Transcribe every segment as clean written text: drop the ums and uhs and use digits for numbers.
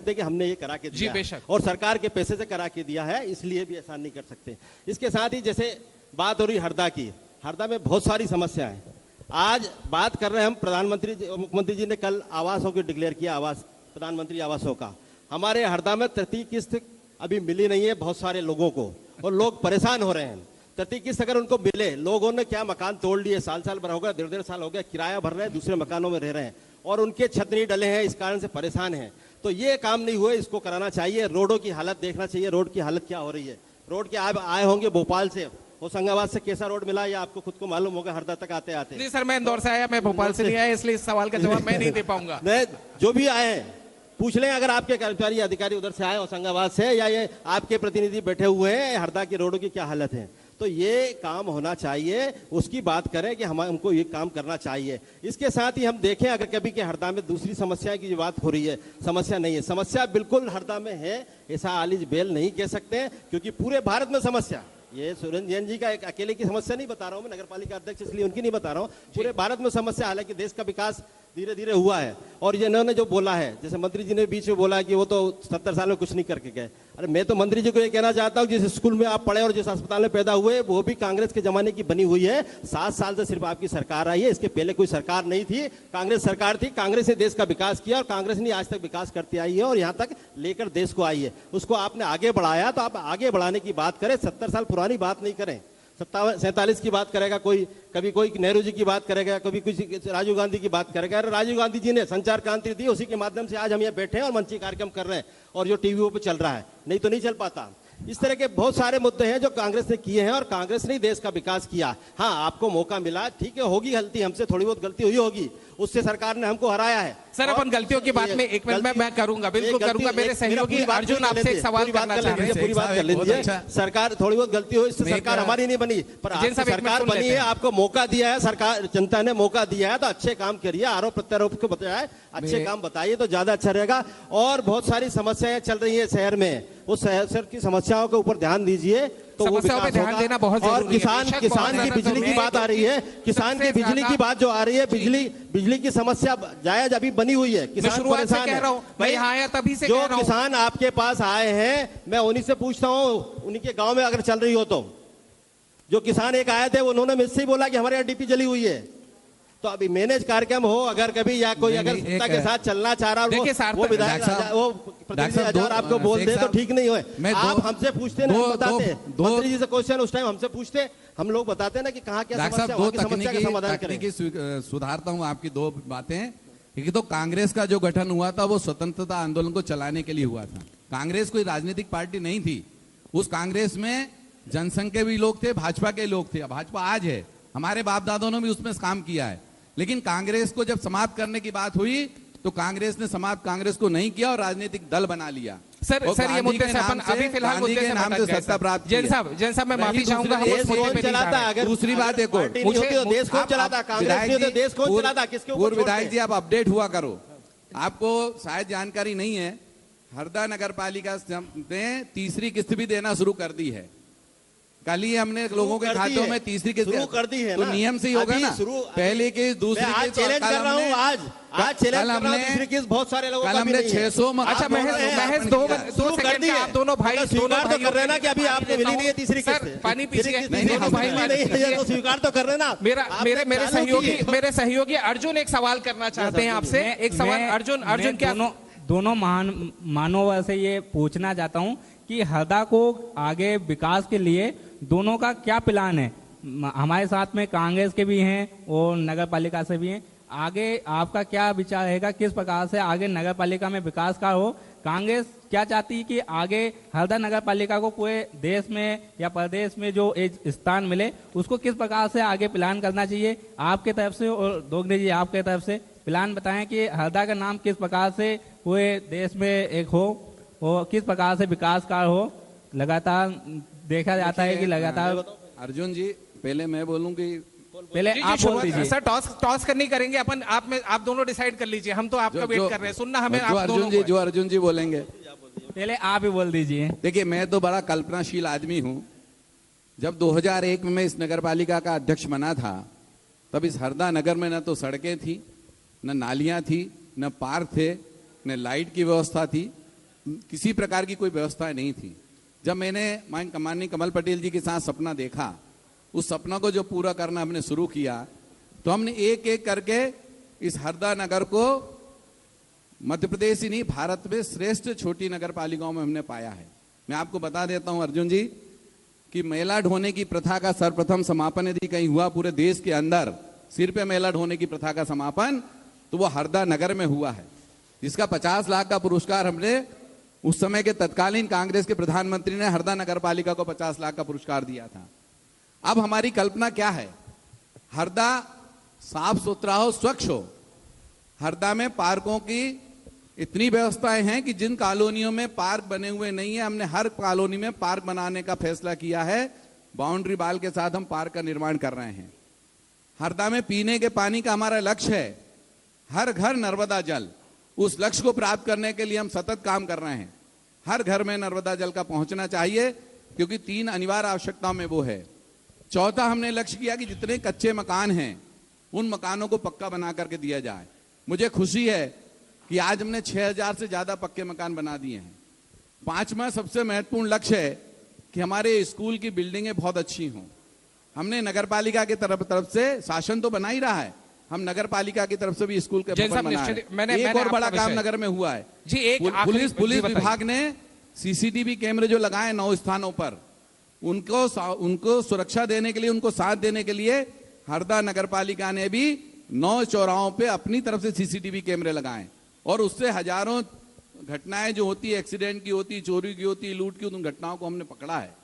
सकते कि हमने ये करा के दिया बेशक। और सरकार के पैसे से करा के दिया है, इसलिए भी ऐसा नहीं कर सकते। इसके साथ ही जैसे बात हो रही हरदा की, हरदा में बहुत सारी समस्या है। आज बात कर रहे हैं हम, प्रधानमंत्री मुख्यमंत्री जी ने कल आवासों को डिक्लेयर किया, आवास प्रधानमंत्री आवासों का। हमारे हरदा में 33 किस्त अभी मिली नहीं है बहुत सारे लोगों को, और लोग परेशान हो रहे हैं। 33 किस्त अगर उनको मिले, लोगों ने क्या मकान तोड़ लिए, साल भर हो गया, 1.5 साल हो गया, किराया भर रहे हैं, दूसरे मकानों में रह रहे हैं और उनके छत नहीं डले हैं, इस कारण से परेशान हैं। तो ये काम नहीं हुए, इसको कराना चाहिए। रोडों की हालत देखना चाहिए, रोड की हालत क्या हो रही है। रोड के आप आए होंगे भोपाल से, होशंगाबाद से कैसा रोड मिला, या आपको खुद को मालूम होगा हरदा तक आते आते। नहीं सर, मैं इंदौर से आया, मैं भोपाल से नहीं आया, इसलिए इस सवाल का जवाब मैं नहीं दे पाऊंगा। जो भी आए हैं पूछ लें, अगर आपके कर्मचारी अधिकारी उधर से आए होशंगाबाद से, या ये आपके प्रतिनिधि बैठे हुए हैं, हरदा की रोडों की क्या हालत है। तो ये काम होना चाहिए, उसकी बात करें कि हमको ये काम करना चाहिए। इसके साथ ही हम देखें अगर कभी के हरदा में दूसरी समस्या की जो बात हो रही है, समस्या नहीं है, समस्या बिल्कुल हरदा में है, ऐसा आलिज बेल नहीं कह सकते, क्योंकि पूरे भारत में समस्या, ये सुरेंद्र जैन जी का एक अकेले की समस्या नहीं बता रहा हूं मैं, नगर पालिका अध्यक्ष इसलिए उनकी नहीं बता रहा हूं, पूरे भारत में समस्या। हालांकि देश का विकास धीरे धीरे हुआ है। और ये इन्होंने जो बोला है, जैसे मंत्री जी ने बीच में बोला कि वो तो 70 साल में कुछ नहीं करके गए। अरे मैं तो मंत्री जी को ये कहना चाहता हूँ, जिस स्कूल में आप पढ़े और जिस अस्पताल में पैदा हुए, वो भी कांग्रेस के जमाने की बनी हुई है। 7 साल से सिर्फ आपकी सरकार आई है, इसके पहले कोई सरकार नहीं थी, कांग्रेस सरकार थी। कांग्रेस ने देश का विकास किया और कांग्रेस ने आज तक विकास करती आई है और यहाँ तक लेकर देश को आई है। उसको आपने आगे बढ़ाया, तो आप आगे बढ़ाने की बात करें, 70 साल पुरानी बात नहीं करें। 47 की बात करेगा कोई, कभी कोई नेहरू जी की बात करेगा, कभी कुछ राजीव गांधी की बात करेगा। अरे राजीव गांधी जी ने संचार क्रांति दी, उसी के माध्यम से आज हम यहाँ बैठे हैं और मंची कार्यक्रम कर रहे हैं, और जो टीवी पे चल रहा है, नहीं तो नहीं चल पाता। इस तरह के बहुत सारे मुद्दे हैं जो कांग्रेस ने किए हैं, और कांग्रेस ने देश का विकास किया। हाँ, आपको मौका मिला, ठीक है, होगी गलती, हमसे थोड़ी बहुत गलती हुई होगी, उससे सरकार ने हमको हराया है। सर, अपन गलतियों की बात में एक मिनट में मैं करूंगा, बिल्कुल करूंगा। मेरे सहयोगी अर्जुन आपसे एक सवाल करना चाह रहे हैं। पूरी बात कर लीजिए। सरकार थोड़ी बहुत गलती हो, इससे सरकार हमारी नहीं बनी, पर सरकार बनी है, आपको मौका दिया है, सरकार जनता ने मौका दिया है, तो अच्छे काम करिए, आरोप प्रत्यारोप के बजाय अच्छे काम बताइए तो ज्यादा अच्छा रहेगा। और बहुत सारी समस्याएं चल रही है शहर में, उस शहर की समस्याओं के ऊपर ध्यान दीजिए, तो वो समस्याओं पे ध्यान देना बहुत और जरूरी है। किसान की बिजली की बात आ रही है, किसान की बिजली की बात जो आ रही है, बिजली की समस्या जायज अभी बनी हुई है, किसान परेशान है। मैं यहाँ आया तभी से जो किसान आपके पास आए हैं, मैं उन्हीं से पूछता हूँ, उन्हीं के गांव में अगर चल रही हो तो, जो किसान एक आए थे उन्होंने मुझसे ही बोला कि हमारे यहाँ डीपी जली हुई है। तो अभी मैनेज कार्यक्रम हो अगर कभी, या कोई अगर सत्ता के साथ चलना चाह रहा हो, वो विधायक वो प्रतिनिधि आपको बोल दे तो ठीक नहीं हो। आप हमसे पूछते ना, बताते मंत्री जी से क्वेश्चन उस टाइम हमसे पूछते, हम लोग बताते ना कि कहाँ क्या समस्या का समाधान करें। सुधारता हूँ आपकी दो बातें। क्योंकि तो कांग्रेस का जो गठन हुआ था वो स्वतंत्रता आंदोलन को चलाने के लिए हुआ था। कांग्रेस कोई राजनीतिक पार्टी नहीं थी। उस कांग्रेस में जनसंघ के भी लोग थे, भाजपा के लोग थे। भाजपा आज है, हमारे बाप दादों ने भी उसमें काम किया है। लेकिन कांग्रेस को जब समाप्त करने की बात हुई तो कांग्रेस ने समाप्त कांग्रेस को नहीं किया और राजनीतिक दल बना लिया। सर ये मुद्दे से अपन अभी फिलहाल मुद्दे से नाम से सत्ता प्राप्त। जैन साहब मैं माफी चाहूंगा, दूसरी बात एक और, देश को चलाता कांग्रेस, देश को चलाता किसके ऊपर? पूर्व विधायक जी, आप अपडेट हुआ करो। आपको शायद जानकारी नहीं है, हरदा नगर पालिका ने तीसरी किस्त भी देना शुरू कर दी है। कल ही हमने लोगों के खातों में तीसरी किस्त शुरू कर दी है, तो नियम से ही होगा ना। पहले की दूसरी आज चैलेंज कर रहा हूँ, आज चैलेंज कर रहा हूँ, तीसरी किस्त बहुत सारे लोगों कल हमने 600। अच्छा महज दो सेकंड का आप दोनों भाई स्वीकार तो कर रहे ना कि अभी आपको मिली नहीं है तीसरी किस्त। पानी पीछे दोनों भाई नहीं, स्वीकार तो कर रहे ना। मेरे सहयोगी अर्जुन एक सवाल करना चाहते हैं आपसे, एक सवाल। अर्जुन क्या दोनों मानव से ये पूछना चाहता हूँ कि हरदा को आगे विकास के लिए दोनों का क्या प्लान है? हमारे साथ में कांग्रेस के भी हैं और नगर पालिका से भी हैं। आगे आपका क्या विचार रहेगा, किस प्रकार से आगे नगर पालिका में विकास का हो? कांग्रेस क्या चाहती है कि आगे हरदा नगर पालिका को पूरे देश में या प्रदेश में जो एक स्थान मिले, उसको किस प्रकार से आगे प्लान करना चाहिए आपके तरफ से? और दोगने जी आपके तरफ से प्लान बताएं कि हरदा का नाम किस प्रकार से पूरे देश में एक हो और किस प्रकार से विकास कार्य हो। लगातार देखा जाता है कि लगातार। अर्जुन जी, पहले मैं बोलूं कि पहले आप बोल दीजिए। सर टॉस करनी करेंगे अपन, आप दोनों डिसाइड कर लीजिए, हम तो आपका वेट कर रहे हैं। सुनना हमें जो अर्जुन जी बोलेंगे पहले आप ही बोल दीजिए। देखिए, मैं तो बड़ा कल्पनाशील आदमी हूं। जब 2001 में इस नगर पालिका का अध्यक्ष बना था, तब इस हरदा नगर में न तो सड़कें थी, न नालियां थी, न पार्क थे, न लाइट की व्यवस्था थी, किसी प्रकार की कोई व्यवस्था नहीं थी। जब मैंने माननीय कमल पटेल जी के साथ सपना देखा, उस सपना को जो पूरा करना हमने शुरू किया, तो हमने एक एक करके इस हरदा नगर को मध्य प्रदेश ही नहीं भारत में श्रेष्ठ छोटी नगर पालिकाओं में हमने पाया है। मैं आपको बता देता हूं अर्जुन जी कि मैला ढोने की प्रथा का सर्वप्रथम समापन यदि कहीं हुआ पूरे देश के अंदर, सिर पे मैला ढोने की प्रथा का समापन, तो वो हरदा नगर में हुआ है, जिसका 50 लाख का पुरस्कार हमने उस समय के तत्कालीन कांग्रेस के प्रधानमंत्री ने हरदा नगर पालिका को 50 लाख का पुरस्कार दिया था। अब हमारी कल्पना क्या है? हरदा साफ सुथरा हो, स्वच्छ हो। हरदा में पार्कों की इतनी व्यवस्थाएं हैं कि जिन कॉलोनियों में पार्क बने हुए नहीं है, हमने हर कॉलोनी में पार्क बनाने का फैसला किया है। बाउंड्री वाल के साथ हम पार्क का निर्माण कर रहे हैं। हरदा में पीने के पानी का हमारा लक्ष्य है हर घर नर्मदा जल। उस लक्ष्य को प्राप्त करने के लिए हम सतत काम कर रहे हैं। हर घर में नर्मदा जल का पहुंचना चाहिए, क्योंकि 3 अनिवार्य आवश्यकताओं में वो है। चौथा हमने लक्ष्य किया कि जितने कच्चे मकान हैं उन मकानों को पक्का बना करके दिया जाए। मुझे खुशी है कि आज हमने 6000 से ज्यादा पक्के मकान बना दिए हैं। 5वां सबसे महत्वपूर्ण लक्ष्य है कि हमारे स्कूल की बिल्डिंगें बहुत अच्छी हों। हमने नगर पालिका की तरफ से शासन तो बना ही रहा है, हम नगर पालिका की तरफ से भी स्कूल के भवन बनाए। एक और बड़ा काम नगर में हुआ है जी, एक पुलिस विभाग ने सीसीटीवी कैमरे जो लगाए 9 स्थानों पर, उनको सुरक्षा देने के लिए, उनको साथ देने के लिए हरदा नगर पालिका ने भी 9 चौराहों पे अपनी तरफ से सीसीटीवी कैमरे लगाए, और उससे हजारों घटनाएं जो होती है, एक्सीडेंट की होती, चोरी की होती, लूट की, उन घटनाओं को हमने पकड़ा है।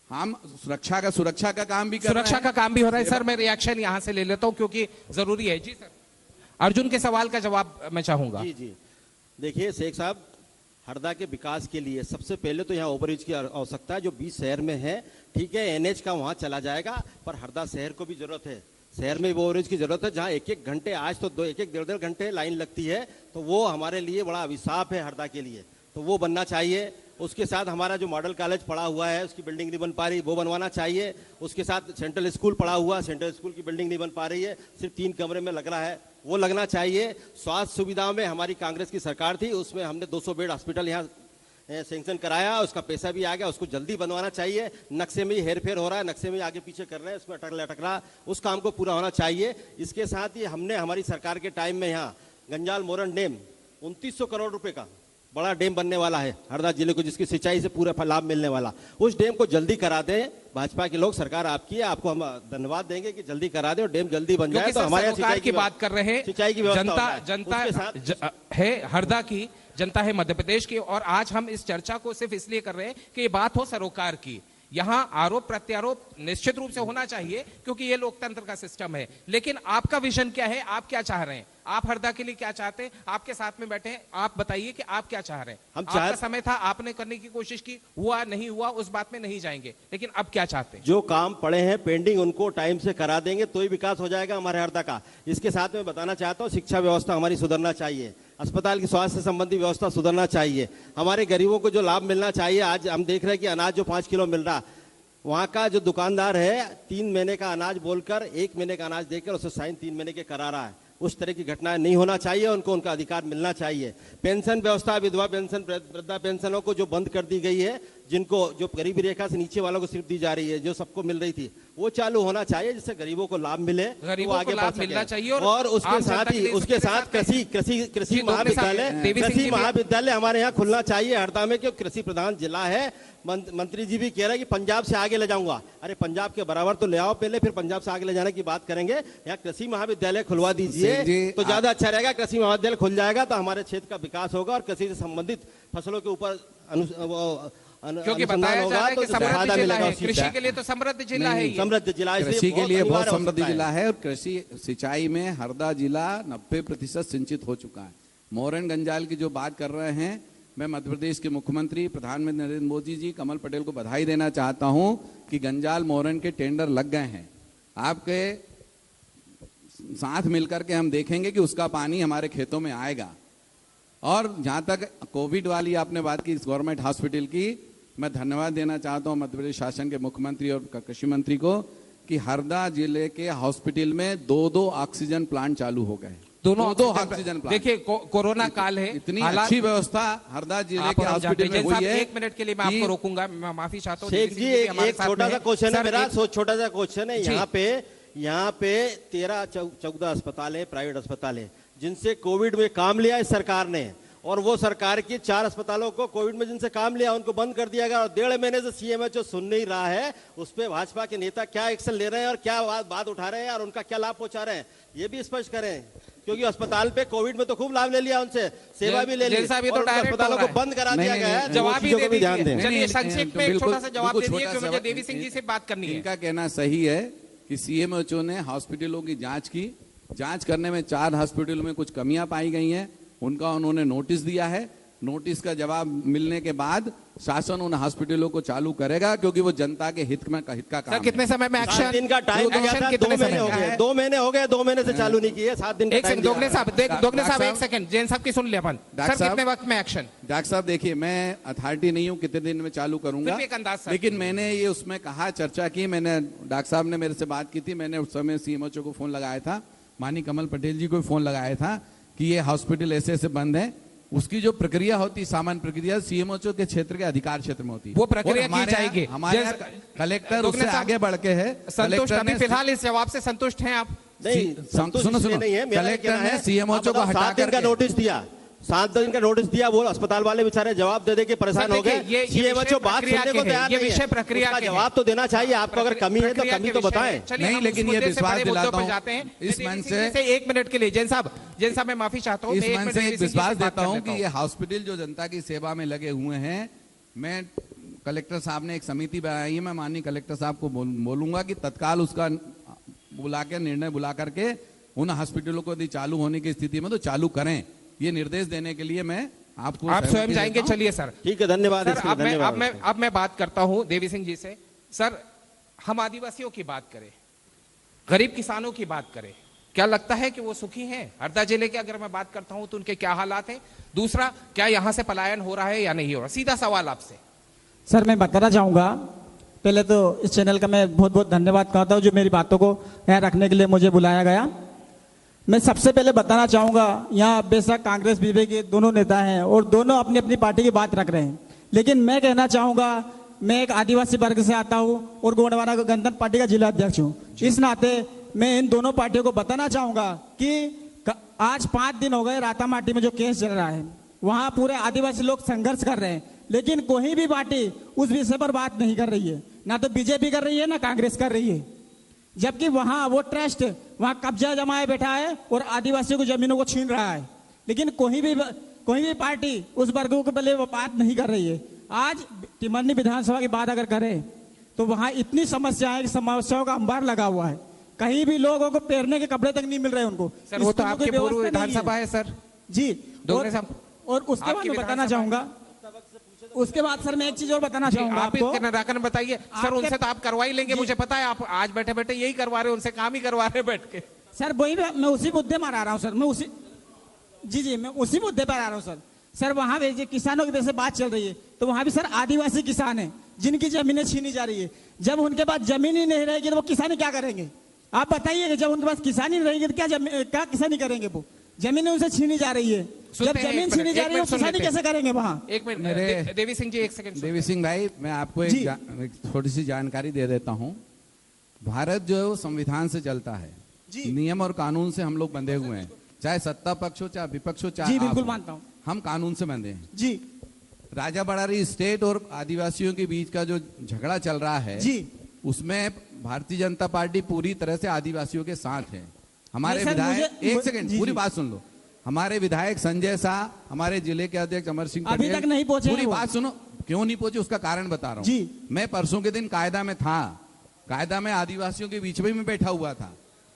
हम सुरक्षा का काम भी कर रहे हैं। सुरक्षा का काम भी हो रहा है। सर मैं रिएक्शन यहां से ले लेता हूं क्योंकि जरूरी है। जी सर, अर्जुन के सवाल का जवाब मैं चाहूंगा। जी जी, देखिए शेख साहब, हरदा के विकास के लिए सबसे पहले तो यहाँ ओवरब्रिज की आवश्यकता है, जो 20 शहर में है। ठीक है, एनएच का वहां चला जाएगा, पर हरदा शहर को भी जरूरत है। शहर में वो ओवरब्रिज की जरूरत है, जहाँ 1-1 घंटे, आज तो 1-1 घंटे लाइन लगती है, तो वो हमारे लिए बड़ा अभिशाप है हरदा के लिए, तो वो बनना चाहिए। उसके साथ हमारा जो मॉडल कॉलेज पड़ा हुआ है, उसकी बिल्डिंग नहीं बन पा रही, वो बनवाना चाहिए। उसके साथ सेंट्रल स्कूल पड़ा हुआ, सेंट्रल स्कूल की बिल्डिंग नहीं बन पा रही है, सिर्फ 3 कमरे में लग रहा है, वो लगना चाहिए। स्वास्थ्य सुविधाओं में हमारी कांग्रेस की सरकार थी, उसमें हमने 200 बेड हॉस्पिटल यहाँ सैंक्शन कराया, उसका पैसा भी आ गया, उसको जल्दी बनवाना चाहिए। नक्शे में ही हेरफेर हो रहा है, नक्शे में आगे पीछे कर रहे हैं, उसमें अटक रहा, उस काम को पूरा होना चाहिए। इसके साथ ही हमने हमारी सरकार के टाइम में यहाँ गंजाल मोरन डैम 2900 करोड़ रुपए का बड़ा डैम बनने वाला है हरदा जिले को, जिसकी सिंचाई से पूरा लाभ मिलने वाला, उस डैम को जल्दी करा दें। भाजपा के लोग, सरकार आपकी है, आपको हम धन्यवाद देंगे कि जल्दी करा दें और डैम जल्दी बन जाए। तो हमारे सिंचाई की बात कर रहे हैं, सिंचाई की जनता है हरदा की, जनता है मध्य प्रदेश की, और आज हम इस चर्चा को सिर्फ इसलिए कर रहे हैं कि ये बात हो सरोकार की। यहां आरोप प्रत्यारोप निश्चित रूप से होना चाहिए, क्योंकि ये लोकतंत्र का सिस्टम है। लेकिन आपका विजन क्या है, आप क्या चाह रहे हैं, आप हरदा के लिए क्या चाहते हैं? आपके साथ में बैठे हैं, आप बताइए कि आप क्या चाह रहे हैं। आपका समय था, आपने करने की कोशिश की, हुआ नहीं हुआ उस बात में नहीं जाएंगे, लेकिन अब क्या चाहते हैं? जो काम पड़े हैं पेंडिंग, उनको टाइम से करा देंगे तो ही विकास हो जाएगा हमारे हरदा का। इसके साथ में बताना चाहता हूँ, शिक्षा व्यवस्था हमारी सुधरना चाहिए, अस्पताल की स्वास्थ्य संबंधी व्यवस्था सुधरना चाहिए, हमारे गरीबों को जो लाभ मिलना चाहिए। आज हम देख रहे हैं कि अनाज जो 5 किलो मिल रहा, वहाँ का जो दुकानदार है 3 महीने का अनाज बोलकर 1 महीने का अनाज देकर उसे साइन 3 महीने के करा रहा है। उस तरह की घटनाएं नहीं होना चाहिए, उनको उनका अधिकार मिलना चाहिए। पेंशन व्यवस्था, विधवा पेंशन, वृद्धा पेंशनों को जो बंद कर दी गई है, जिनको जो गरीबी रेखा से नीचे वालों को सिर्फ दी जा रही है, जो सबको मिल रही थी, वो चालू होना चाहिए, जिससे गरीबों को लाभ मिले, गरीबों को लाभ मिलना चाहिए। और उसके साथ कृषि महाविद्यालय हमारे यहाँ खुलना चाहिए हरदा में, क्योंकि कृषि प्रधान जिला है। मंत्री जी भी कह रहे हैं कि पंजाब से आगे ले जाऊंगा। अरे पंजाब के बराबर तो ले आओ पहले, फिर पंजाब से आगे ले जाने की बात करेंगे। यहाँ कृषि महाविद्यालय खुलवा दीजिए तो ज्यादा अच्छा रहेगा। कृषि महाविद्यालय खुल जाएगा तो हमारे क्षेत्र का विकास होगा और कृषि से संबंधित फसलों के ऊपर क्योंकि बताया जा रहा है कि समृद्ध जिला है, कृषि के लिए तो समृद्ध जिला है, समृद्ध जिला, कृषि के लिए बहुत समृद्ध जिला है। और कृषि सिंचाई में हरदा जिला 90% सिंचित हो चुका है। मोरन गंजाल की जो बात कर रहे हैं, मैं मध्य प्रदेश के मुख्यमंत्री प्रधानमंत्री नरेंद्र मोदी जी, कमल पटेल को बधाई देना चाहता हूं कि गंजाल मोरन के टेंडर लग गए हैं। आपके साथ मिलकर के हम देखेंगे कि उसका पानी हमारे खेतों में आएगा। और जहां तक कोविड वाली आपने बात की, इस गवर्नमेंट हॉस्पिटल की, मैं धन्यवाद देना चाहता हूं मध्य प्रदेश शासन के मुख्यमंत्री और कृषि मंत्री को कि हरदा जिले के हॉस्पिटल में 2-2 ऑक्सीजन प्लांट चालू हो गए। दोनों दो ऑक्सीजन प्लांट। देखिए कोरोना काल है, इतनी हालात- अच्छी व्यवस्था हरदा जिले के हॉस्पिटल में हुई है। एक मिनट के लिए मैं आपको रोकूंगा, मैं माफी चाहता हूँ। शेख जी एक छोटा सा क्वेश्चन है मेरा, छोटा सा क्वेश्चन है। यहाँ पे 13-14 अस्पताल है, प्राइवेट अस्पताल है, जिनसे कोविड में काम लिया है सरकार ने, और वो सरकार की 4 अस्पतालों को कोविड में जिनसे काम लिया उनको बंद कर दिया गया, और 1.5 महीने से सीएमएचओ सुन नहीं रहा है। उस पर भाजपा के नेता क्या एक्शन ले रहे हैं और क्या बात उठा रहे हैं और उनका क्या लाभ पहुंचा रहे हैं, ये भी स्पष्ट करें। क्योंकि अस्पताल पे कोविड में तो खूब लाभ ले लिया उनसे, सेवा भी ले ली, और अस्पतालों को बंद करा दिया गया है। जवाब ही दे ध्यान दें। चलिए संक्षेप में एक छोटा सा जवाब दे दीजिए, क्योंकि मुझे देवी सिंह जी से बात करनी है। इनका कहना सही है कि सीएमएचओ ने हॉस्पिटलों की जांच की, जांच करने में 4 हॉस्पिटलों में कुछ कमियां पाई गई हैं, उनका उन्होंने नोटिस दिया है। नोटिस का जवाब मिलने के बाद शासन उन हॉस्पिटलों को चालू करेगा, क्योंकि वो जनता के हित का काम सर कितने समय में एक्शन? 7 दिन का टाइम दिया था, 2 महीने हो गए, 2 महीने हो गए, 2 महीने से चालू नहीं किए, 7 दिन का एक सेकंड दोगले साहब एक सेकंड, जैन साहब की सुन लिया अपन। सर कितने वक्त में एक्शन? डॉक्टर साहब देखिए, मैं अथॉरिटी नहीं हूँ कितने दिन में चालू करूंगा, एक अंदाज सर। लेकिन मैंने ये उसमें कहा, चर्चा की, मैंने डॉक्टर साहब ने मेरे से बात की थी, मैंने उस समय सीएमएचओ को फोन लगाया था, माननीय कमल पटेल जी को फोन लगाया था कि ये हॉस्पिटल ऐसे ऐसे बंद है। उसकी जो प्रक्रिया होती, सामान्य प्रक्रिया सीएमएचओ के क्षेत्र के अधिकार क्षेत्र में होती, वो प्रक्रिया की जाएगी। हमारे कलेक्टर उससे आगे बढ़ के है। संतुष्ट अभी फिलहाल इस जवाब से संतुष्ट हैं आप? नहीं, सुनो नहीं है। कलेक्टर ने सीएमएचओ को हटा 7 दिन का नोटिस दिया, 7 दिन का नोटिस दिया, वो अस्पताल वाले बेचारे जवाब दे के परेशान हो गए। सीएमएचओ बात सुनने को तैयार नहीं है, प्रक्रिया जवाब तो देना चाहिए आपको, अगर कमी है तो कमी तो बताएं। नहीं, लेकिन ये विश्वास दिलाता हूं इस मन से, 1 मिनट के लिए जैन साहब मैं माफी चाहता हूँ, इस मन से एक विश्वास देता हूं कि ये हॉस्पिटल जो जनता की सेवा में लगे हुए हैं, मैं कलेक्टर साहब ने एक समिति बनाई है, मैं माननीय कलेक्टर साहब को बोलूंगा कि तत्काल उसका निर्णय बुला करके उन हॉस्पिटलों को यदि चालू होने की स्थिति में तो चालू करें, ये निर्देश देने के लिए मैं आपको आप स्वयं जाएंगे। चलिए सर, ठीक है, धन्यवाद। अब मैं बात करता हूं देवी सिंह जी से। सर, हम आदिवासियों की बात करें, गरीब किसानों की बात करें, क्या लगता है कि वो सुखी हैं? हरदा जिले के अगर मैं बात करता हूं तो उनके क्या हालात हैं? दूसरा, क्या यहां से पलायन हो रहा है या नहीं हो रहा? सीधा सवाल आपसे। सर मैं बताना चाहूंगा, पहले तो इस चैनल का मैं बहुत बहुत धन्यवाद करता हूं जो मेरी बातों को यहाँ रखने के लिए मुझे बुलाया गया। मैं सबसे पहले बताना चाहूंगा, यहाँ बेशक कांग्रेस बीजेपी के दोनों नेता हैं और दोनों अपनी अपनी पार्टी की बात रख रहे हैं, लेकिन मैं कहना चाहूंगा, मैं एक आदिवासी वर्ग से आता हूं और गोंडवाना गणतंत्र पार्टी का जिला अध्यक्ष हूं। इस नाते मैं इन दोनों पार्टियों को बताना चाहूंगा कि आज 5 दिन हो गए रातामाटी में जो केस चल रहा है, वहां पूरे आदिवासी लोग संघर्ष कर रहे हैं, लेकिन कोई भी पार्टी उस विषय पर बात नहीं कर रही है। ना तो बीजेपी कर रही है, ना कांग्रेस कर रही है, जबकि वहां वो ट्रस्ट वहां कब्जा जमाए बैठा है और आदिवासियों की जमीनों को छीन रहा है, लेकिन कोई भी पार्टी उस वर्गों के पहले वो बात नहीं कर रही है। आज टिमरनी विधानसभा की बात अगर करें तो वहां इतनी समस्याएं, समस्याओं का अंबार लगा हुआ है, कहीं भी लोगों को पैरने के कपड़े तक नहीं मिल रहे उनको। सर वो तो आपके पूर्व विधानसभा है सर जी। और उसके बाद मैं बताना चाहूंगा, उसके बाद सर मैं एक चीज और बताना चाहूंगा आपको। बताइए सर, उनसे तो आप करवा ही लेंगे, मुझे पता है। आप आज बैठे बैठे यही करवा रहे हैं, उनसे काम ही करवा रहे हैं बैठ के। सर वही मैं उसी मुद्दे पर आ रहा हूँ सर, मैं उसी मुद्दे पर आ रहा हूँ सर। सर वहां पे किसानों की जैसे बात चल रही है, तो वहां भी सर आदिवासी किसान है जिनकी जमीनें छीनी जा रही है। जब उनके पास जमीन ही नहीं रहेगी तो वो किसानी क्या करेंगे? आप बताइए, जब उनके पास किसानी नहीं रहेगी तो क्या किसानी करेंगे? वो जमीनें उनसे छीनी जा रही है, जब जमीन छीनी जा रही है किसानी कैसे करेंगे वहां? एक मिनट देवी सिंह जी, एक सेकंड। देवी सिंह भाई, मैं आपको एक थोड़ी सी जानकारी दे देता हूं। भारत जो है वो संविधान से चलता है, नियम और कानून से हम लोग बंधे हुए हैं, चाहे सत्ता पक्ष हो चाहे विपक्ष हो, चाहे बिल्कुल मानता हूँ, हम कानून से बंधे हैं जी। राजा बड़ारी स्टेट और आदिवासियों के बीच का जो झगड़ा चल रहा है जी, उसमें भारतीय जनता पार्टी पूरी तरह से आदिवासियों के साथ है। हमारे विधायक, एक सेकंड पूरी बात सुन लो, हमारे विधायक संजय शाह, हमारे जिले के अध्यक्ष अमर सिंह अभी तक नहीं पहुंचे। पूरी बात सुनो, क्यों नहीं पहुंचे उसका कारण बता रहा हूँ। मैं परसों के दिन कायदा में था, कायदा में आदिवासियों के बीच में बैठा हुआ था,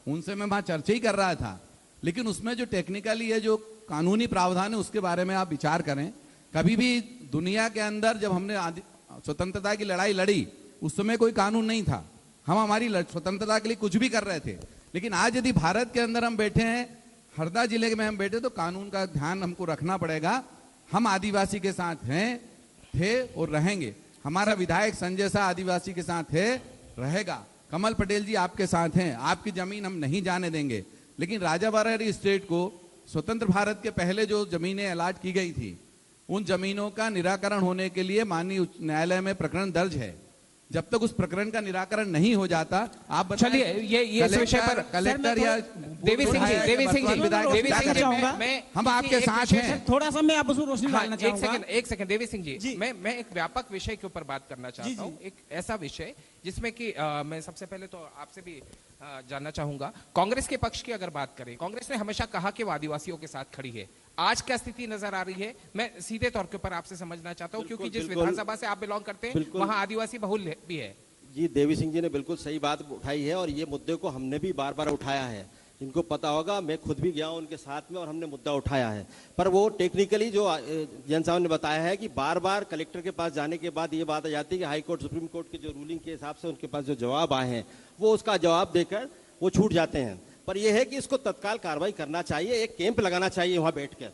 उनसे मैं वहां चर्चा ही कर रहा था, लेकिन उसमें जो टेक्निकली है, जो कानूनी प्रावधान है, उसके बारे में आप विचार करें। कभी भी दुनिया के अंदर जब हमने स्वतंत्रता की लड़ाई लड़ी, उस समय कोई कानून नहीं था, हम हमारी स्वतंत्रता के लिए कुछ भी कर रहे थे। लेकिन आज यदि भारत के अंदर हम बैठे हैं, हरदा जिले में हम बैठे, तो कानून का ध्यान हमको रखना पड़ेगा। हम आदिवासी के साथ हैं, थे और रहेंगे। हमारा विधायक संजय शाह आदिवासी के साथ है, रहेगा। कमल पटेल जी आपके साथ हैं, आपकी जमीन हम नहीं जाने देंगे। लेकिन राजाबारारी स्टेट को स्वतंत्र भारत के पहले जो जमीनें अलॉट की गई थी, उन जमीनों का निराकरण होने के लिए माननीय उच्च न्यायालय में प्रकरण दर्ज है। जब तक उस प्रकरण का निराकरण नहीं हो जाता, आप बताएं, चलिए ये इस विषय पर कलेक्टर या देवी सिंह जी, देवी सिंह जी, देवी सिंह जी, हम आपके साथ हैं। थोड़ा सा मैं आप उसमें रोशनी डालना चाहूंगा। एक सेकंड देवी सिंह जी, मैं एक व्यापक विषय के ऊपर बात करना चाहता हूँ। एक ऐसा विषय जिसमें कि मैं सबसे पहले तो आपसे भी जानना चाहूंगा, कांग्रेस के पक्ष की अगर बात करें, कांग्रेस ने हमेशा कहा कि वो आदिवासियों के साथ खड़ी है। आज क्या स्थिति नजर आ रही है, मैं सीधे तौर के ऊपर आपसे समझना चाहता हूँ, क्योंकि जिस विधानसभा से आप बिलोंग करते हैं वहां आदिवासी बहुल भी है। जी, देवी सिंह जी ने बिल्कुल सही बात उठाई है और ये मुद्दे को हमने भी बार बार उठाया है। इनको पता होगा, मैं खुद भी गया हूं उनके साथ में और हमने मुद्दा उठाया है। पर वो टेक्निकली जो जैन साहब ने बताया है कि बार बार कलेक्टर के पास जाने के बाद ये बात आ जाती है कि हाई कोर्ट, सुप्रीम कोर्ट की जो रूलिंग के हिसाब से उनके पास जो जवाब आए हैं वो उसका जवाब देकर वो छूट जाते हैं। पर यह है कि इसको तत्काल कार्रवाई करना चाहिए, एक कैंप लगाना चाहिए वहां बैठकर।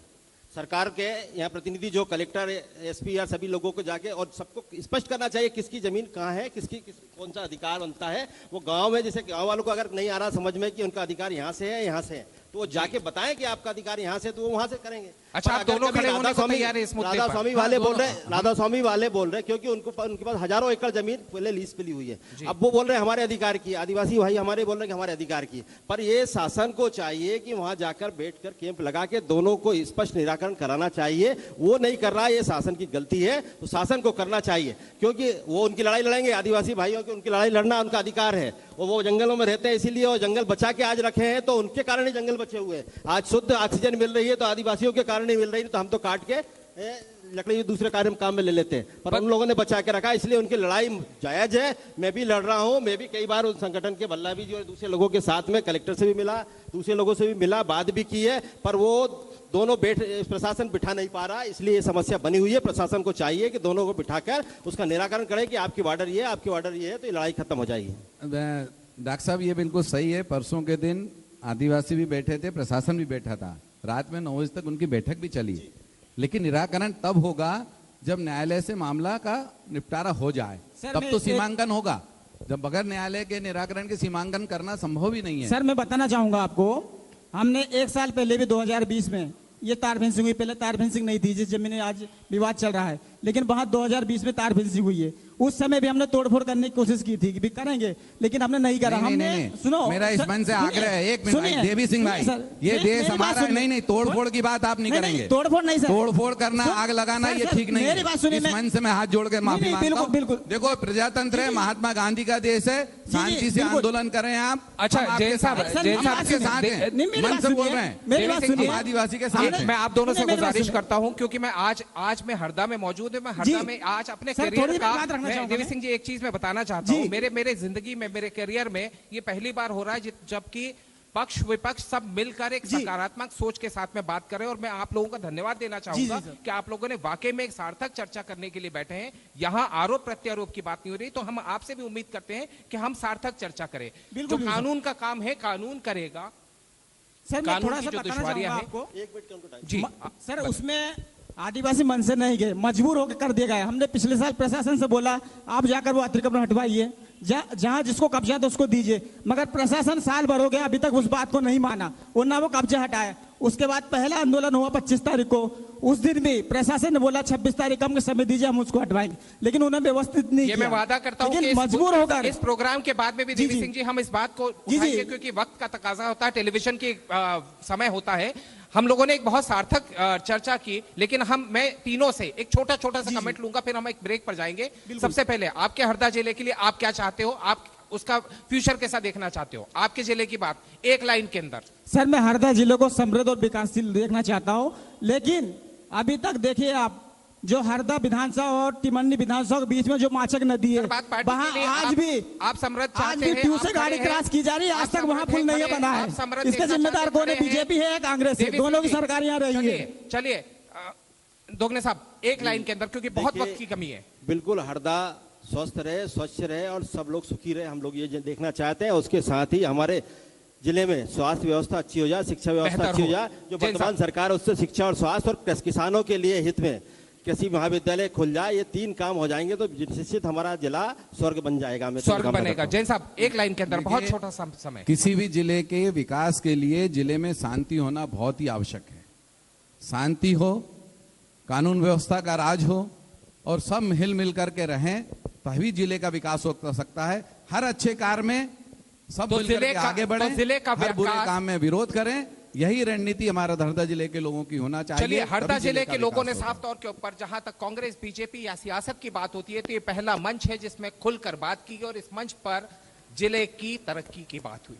सरकार के यहाँ प्रतिनिधि जो कलेक्टर, एसपी या सभी लोगों को जाके और सबको स्पष्ट करना चाहिए किसकी जमीन कहाँ है, कौन सा अधिकार बनता है। वो गांव में, जैसे गांव वालों को अगर नहीं आ रहा समझ में कि उनका अधिकार यहाँ से है, यहाँ से है, तो वो जाके बताएं कि आपका अधिकार यहाँ से, तो वो वहां से करेंगे। अच्छा, आप दोनों खड़े होने को तैयार हैं इस मुद्दे पर? राधा स्वामी वाले बोल रहे हैं, राधा स्वामी वाले बोल रहे हैं, क्योंकि उनके पास हजारों एकड़ जमीन पहले लीज पे ली हुई है। अब वो बोल रहे हैं हमारे अधिकार की, आदिवासी भाई हमारे बोल रहे हैं कि हमारे अधिकार की। पर ये शासन को चाहिए कि वहां जाकर बैठकर कैंप लगा के दोनों को स्पष्ट निराकरण कराना चाहिए। वो नहीं कर रहा, ये शासन की गलती है, तो शासन को करना चाहिए, क्योंकि वो उनकी लड़ाई लड़ेंगे, आदिवासी भाइयों की उनकी लड़ाई लड़ना उनका अधिकार है। वो जंगलों में रहते हैं, इसीलिए वो जंगल बचा के आज रखे हैं, तो उनके कारण ही जंगल बचे हुए हैं। आज शुद्ध ऑक्सीजन मिल रही है तो आदिवासियों के कारण ही मिल रही है, तो हम तो काट के लकड़ी दूसरे काम में ले लेते हैं। पर उन लोगों ने बचा के रखा, इसलिए उनकी लड़ाई जायज है। मैं भी लड़ रहा हूं, मैं भी कई बार उस संगठन के बल्लाभी जी और दूसरे लोगों के साथ में कलेक्टर से भी मिला, दूसरे लोगों से भी मिला, बात भी की है, पर वो दोनों प्रशासन बिठा नहीं पा रहा, इसलिए ये समस्या बनी हुई है। प्रशासन को चाहिए कि दोनों को बिठाकर उसका निराकरण करे कि आपकी ऑर्डर ये है, आपकी ऑर्डर ये है, तो ये लड़ाई खत्म हो जाएगी। डॉक्टर साहब, ये बिल्कुल सही है। परसों के दिन आदिवासी भी बैठे थे, प्रशासन भी बैठा था, रात में 9 बजे तक उनकी बैठक भी चली। लेकिन निराकरण तब होगा जब न्यायालय से मामला का निपटारा हो जाए, तब तो सीमांकन होगा। जब बगैर न्यायालय के निराकरण के सीमांकन करना संभव ही नहीं है। सर मैं बताना चाहूंगा आपको, हमने 1 साल पहले भी 2020 में ये तार फेंसिंग हुई। पहले तार फेंसिंग नहीं थी, जिस जमीन में आज विवाद चल रहा है, लेकिन वहां 2020 में तार फेंसिंग हुई है। उस समय भी हमने तोड़फोड़ करने की कोशिश की थी कि भी करेंगे, लेकिन हमने नहीं करा। हमने सुनो, मेरा इस मन से आग्रह है, एक मिनट देवी सिंह भाई, ये देश हमारा नहीं, तोड़फोड़ की बात आप नहीं करेंगे। तोड़फोड़ नहीं सर, तोड़फोड़ करना, आग लगाना ये ठीक नहीं है। मेरी बात सुनिए, इस मन से मैं हाथ जोड़ के माफी मांगता हूं। बिल्कुल। देखो, प्रजातंत्र है, महात्मा गांधी का देश है, शांति से आंदोलन करें आप। अच्छा, जैन साहब के साथ हैं, मन से बोल रहे हैं, आदिवासी के साथ। मैं आप दोनों से गुजारिश करता हूं, क्योंकि मैं आज मैं हरदा में मौजूद है, मैं हरदा में आज अपने करियर का, देवी सिंह जी एक चीज मैं बताना चाहता हूं, मेरे जिंदगी में, मेरे करियर में ये पहली बार हो रहा है जबकि पक्ष विपक्ष सब मिलकर एक सकारात्मक सोच के साथ में बात करें। और मैं आप लोगों का धन्यवाद देना चाहूंगा कि आप लोगों ने वाकई में एक सार्थक चर्चा करने के लिए बैठे हैं। यहाँ आरोप प्रत्यारोप की बात नहीं हो रही, तो हम आपसे भी उम्मीद करते हैं कि हम सार्थक चर्चा करें। जो कानून का काम है कानून करेगा। सर मैं थोड़ा सा बताना चाहूंगा आपको, जी सर, उसमें आदिवासी मन से नहीं गए, मजबूर होकर कर दिया गया। हमने पिछले साल प्रशासन से बोला आप जाकर वो अतिक्रमण हटवाइए, जहां जिसको कब्जा था उसको दीजिए, मगर प्रशासन साल भर हो गया अभी तक उस बात को नहीं माना और ना वो कब्जा हटाया। उसके बाद पहला आंदोलन हुआ 25 तारीख को, उस दिन भी प्रशासन ने बोला 26 तारीख हम समय दीजिए, हम उसको हटवाएंगे, लेकिन उन्होंने व्यवस्थित नहीं किया। मैं वादा करता हूं कि मजबूर होकर इस प्रोग्राम के बाद में भी देवी सिंह जी हम इस बात को उठाएंगे, क्योंकि वक्त का तकाजा होता है, टेलीविजन की समय होता है। हम लोगों ने एक बहुत सार्थक चर्चा की, लेकिन मैं तीनों से एक छोटा सा कमेंट लूंगा, फिर हम एक ब्रेक पर जाएंगे। सबसे पहले आपके हरदा जिले के लिए आप क्या चाहते हो, आप उसका फ्यूचर कैसा देखना चाहते हो, आपके जिले की बात एक लाइन के अंदर। सर मैं हरदा जिले को समृद्ध और विकासशील देखना चाहता हूं, लेकिन अभी तक देखिए आप, जो हरदा विधानसभा और टिमन्नी विधानसभा के बीच में जो माचक नदी है, वहाँ आज भी आप समृद्ध आज भी ट्यू से गाड़ी क्रॉस की जा रही है, आज तक वहाँ पुल नहीं बना है। इसके जिम्मेदार कौन है, बीजेपी है या कांग्रेस है? दोनों की सरकार यहाँ रही है। चलिए दोगने साहब एक लाइन के अंदर, क्योंकि बहुत वक्त की कमी है। बिल्कुल, हरदा स्वस्थ रहे, स्वच्छ रहे और सब लोग सुखी रहे, हम लोग ये देखना चाहते हैं। उसके साथ ही हमारे जिले में स्वास्थ्य व्यवस्था अच्छी हो जाए, शिक्षा व्यवस्था अच्छी हो जाए। जो वर्तमान सरकार है उससे शिक्षा और स्वास्थ्य और किसानों के लिए हित में कृषि महाविद्यालय खुल जाए, ये 3 काम हो जाएंगे तो निश्चित हमारा जिला स्वर्ग बन जाएगा। मैं स्वर्ग बनेगा। जैन साहब एक लाइन के अंदर, बहुत छोटा सा समय। किसी भी जिले के विकास के लिए जिले में शांति होना बहुत ही आवश्यक है। शांति हो, कानून व्यवस्था का राज हो और सब हिल मिल करके रहें, तभी जिले का विकास हो सकता है। हर अच्छे कार्य में सब तो मिलकर जिले के का- आगे बढ़ें, तो जिले का हर बुरे विकास- काम में विरोध करें। यही रणनीति हमारा हरदा जिले के लोगों की होना चाहिए। चलिए, हरदा तभी जिले का के लोगों ने विकास होगा। साफ तौर के ऊपर, जहां तक कांग्रेस बीजेपी या सियासत की बात होती है, तो ये पहला मंच है जिसमें खुलकर बात की और इस मंच पर जिले की तरक्की की बात हुई।